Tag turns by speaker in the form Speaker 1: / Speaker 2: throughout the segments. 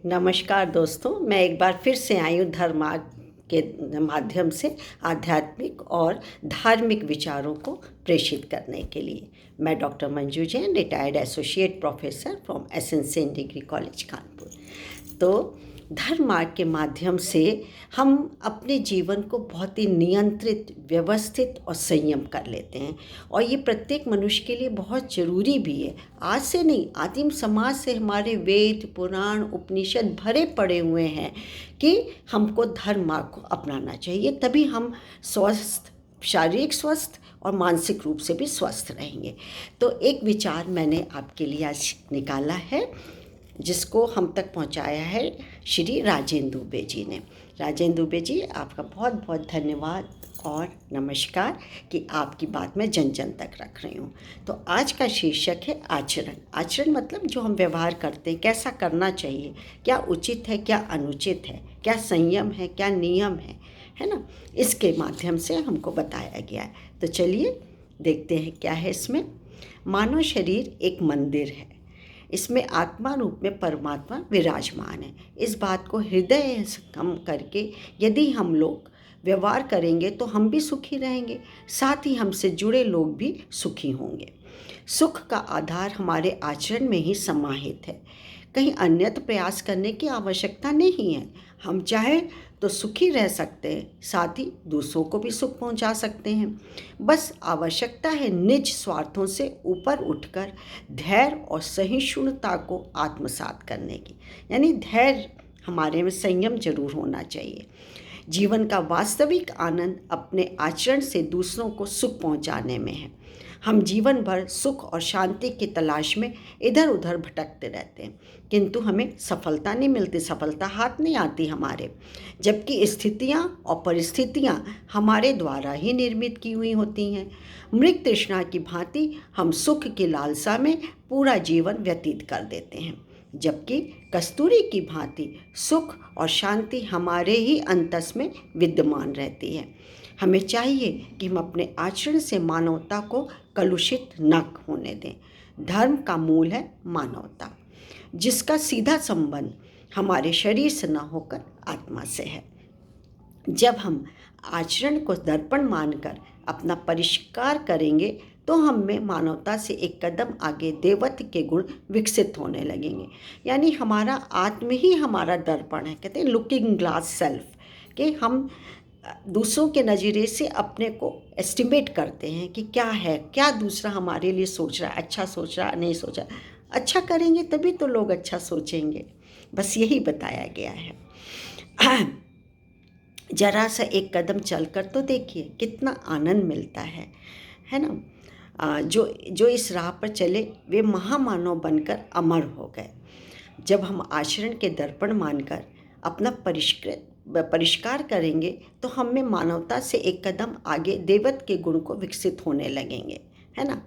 Speaker 1: नमस्कार दोस्तों, मैं एक बार फिर से आई हूँ धर्म मार्ग के माध्यम से आध्यात्मिक और धार्मिक विचारों को प्रेषित करने के लिए। मैं doctor Manju Jain, retired associate professor from S N degree college Kanpur. तो धर्म मार्ग के माध्यम से हम अपने जीवन को बहुत ही नियंत्रित, व्यवस्थित और संयम कर लेते हैं, और ये प्रत्येक मनुष्य के लिए बहुत ज़रूरी भी है। आज से नहीं, आदिम समाज से हमारे वेद, पुराण, उपनिषद भरे पड़े हुए हैं कि हमको धर्म मार्ग को अपनाना चाहिए, तभी हम स्वस्थ, शारीरिक स्वस्थ और मानसिक रूप से भी स्वस्थ रहेंगे। तो एक विचार मैंने आपके लिए आज निकाला है, जिसको हम तक पहुंचाया है श्री राजेंद्र दुबे जी ने। राजेंद्र दुबे जी, आपका बहुत बहुत धन्यवाद और नमस्कार कि आपकी बात मैं जन जन तक रख रही हूँ। तो आज का शीर्षक है आचरण। आचरण मतलब जो हम व्यवहार करते हैं, कैसा करना चाहिए, क्या उचित है, क्या अनुचित है, क्या संयम है, क्या नियम है ना। इसके माध्यम से हमको बताया गया है। तो चलिए देखते हैं क्या है इसमें। मानव शरीर एक मंदिर है, इसमें आत्मा रूप में परमात्मा विराजमान है। इस बात को हृदय से कम करके यदि हम लोग व्यवहार करेंगे तो हम भी सुखी रहेंगे, साथ ही हमसे जुड़े लोग भी सुखी होंगे। सुख का आधार हमारे आचरण में ही समाहित है, कहीं अन्यत्र प्रयास करने की आवश्यकता नहीं है। हम चाहे तो सुखी रह सकते हैं, साथ ही दूसरों को भी सुख पहुंचा सकते हैं। बस आवश्यकता है निज स्वार्थों से ऊपर उठकर धैर्य और सहिष्णुता को आत्मसात करने की। यानी धैर्य, हमारे में संयम जरूर होना चाहिए। जीवन का वास्तविक आनंद अपने आचरण से दूसरों को सुख पहुंचाने में है। हम जीवन भर सुख और शांति की तलाश में इधर उधर भटकते रहते हैं, किंतु हमें सफलता नहीं मिलती, सफलता हाथ नहीं आती हमारे, जबकि स्थितियाँ और परिस्थितियाँ हमारे द्वारा ही निर्मित की हुई होती हैं। मृग तृष्णा की भांति हम सुख की लालसा में पूरा जीवन व्यतीत कर देते हैं, जबकि कस्तूरी की भांति सुख और शांति हमारे ही अंतस में विद्यमान रहती है। हमें चाहिए कि हम अपने आचरण से मानवता को कलुषित न होने दें। धर्म का मूल है मानवता, जिसका सीधा संबंध हमारे शरीर से न होकर आत्मा से है। जब हम आचरण को दर्पण मानकर अपना परिष्कार करेंगे तो हम में मानवता से एक कदम आगे देवत्व के गुण विकसित होने लगेंगे। यानी हमारा आत्म ही हमारा दर्पण है। कहते हैं लुकिंग ग्लास सेल्फ, कि हम दूसरों के नज़रिए से अपने को एस्टिमेट करते हैं कि क्या है, क्या दूसरा हमारे लिए सोच रहा है, अच्छा सोच रहा है, नहीं सोच रहा। अच्छा करेंगे तभी तो लोग अच्छा सोचेंगे। बस यही बताया गया है। जरा सा एक कदम चलकर तो देखिए कितना आनंद मिलता है ना। जो इस राह पर चले वे महामानव बनकर अमर हो गए। जब हम आचरण के दर्पण मानकर अपना परिष्कार करेंगे तो हम में मानवता से एक कदम आगे देवत्व के गुण को विकसित होने लगेंगे, है ना।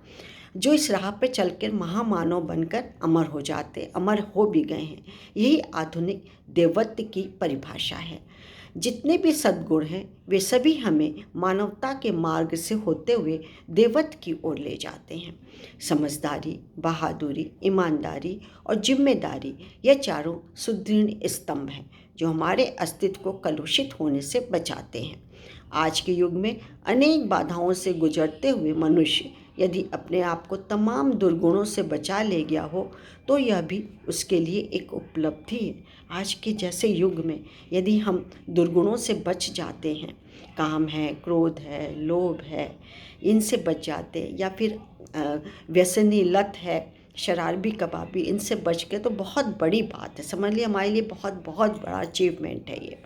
Speaker 1: जो इस राह पर चलकर महामानव बनकर अमर हो भी गए हैं। यही आधुनिक देवत्व की परिभाषा है। जितने भी सद्गुण हैं वे सभी हमें मानवता के मार्ग से होते हुए देवत्व की ओर ले जाते हैं। समझदारी, बहादुरी, ईमानदारी और जिम्मेदारी, ये चारों सुदृढ़ स्तंभ हैं जो हमारे अस्तित्व को कलुषित होने से बचाते हैं। आज के युग में अनेक बाधाओं से गुजरते हुए मनुष्य यदि अपने आप को तमाम दुर्गुणों से बचा ले गया हो तो यह भी उसके लिए एक उपलब्धि है। आज के जैसे युग में यदि हम दुर्गुणों से बच जाते हैं, काम है, क्रोध है, लोभ है, इनसे बच जाते, या फिर व्यसनी लत है, शरारबी कबाबी, इनसे बच के तो बहुत बड़ी बात है। समझ लिए, हमारे लिए बहुत बहुत बड़ा अचीवमेंट है ये।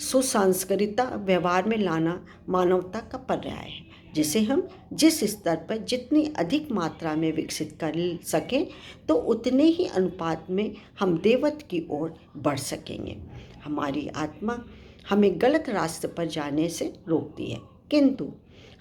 Speaker 1: सुसंस्कृता व्यवहार में लाना मानवता का पर्याय है, जिसे हम जिस स्तर पर जितनी अधिक मात्रा में विकसित कर सकें तो उतने ही अनुपात में हम देवत्व की ओर बढ़ सकेंगे। हमारी आत्मा हमें गलत रास्ते पर जाने से रोकती है, किंतु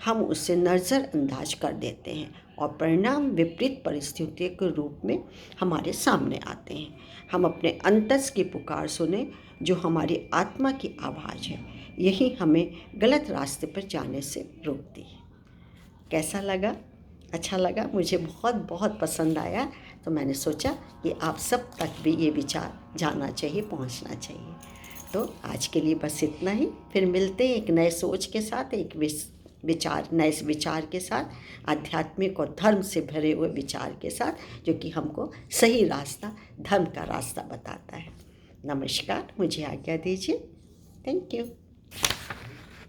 Speaker 1: हम उससे नज़रअंदाज कर देते हैं और परिणाम विपरीत परिस्थितियों के रूप में हमारे सामने आते हैं। हम अपने अंतस की पुकार सुने, जो हमारी आत्मा की आवाज़ है, यही हमें गलत रास्ते पर जाने से रोकती है। कैसा लगा? अच्छा लगा? मुझे बहुत बहुत पसंद आया। तो मैंने सोचा कि आप सब तक भी ये विचार जाना चाहिए, पहुंचना चाहिए। तो आज के लिए बस इतना ही। फिर मिलते हैं एक नए सोच के साथ, एक नए विचार के साथ, आध्यात्मिक और धर्म से भरे हुए विचार के साथ, जो कि हमको सही रास्ता, धर्म का रास्ता बताता है। नमस्कार, मुझे आज्ञा दीजिए। Thank you.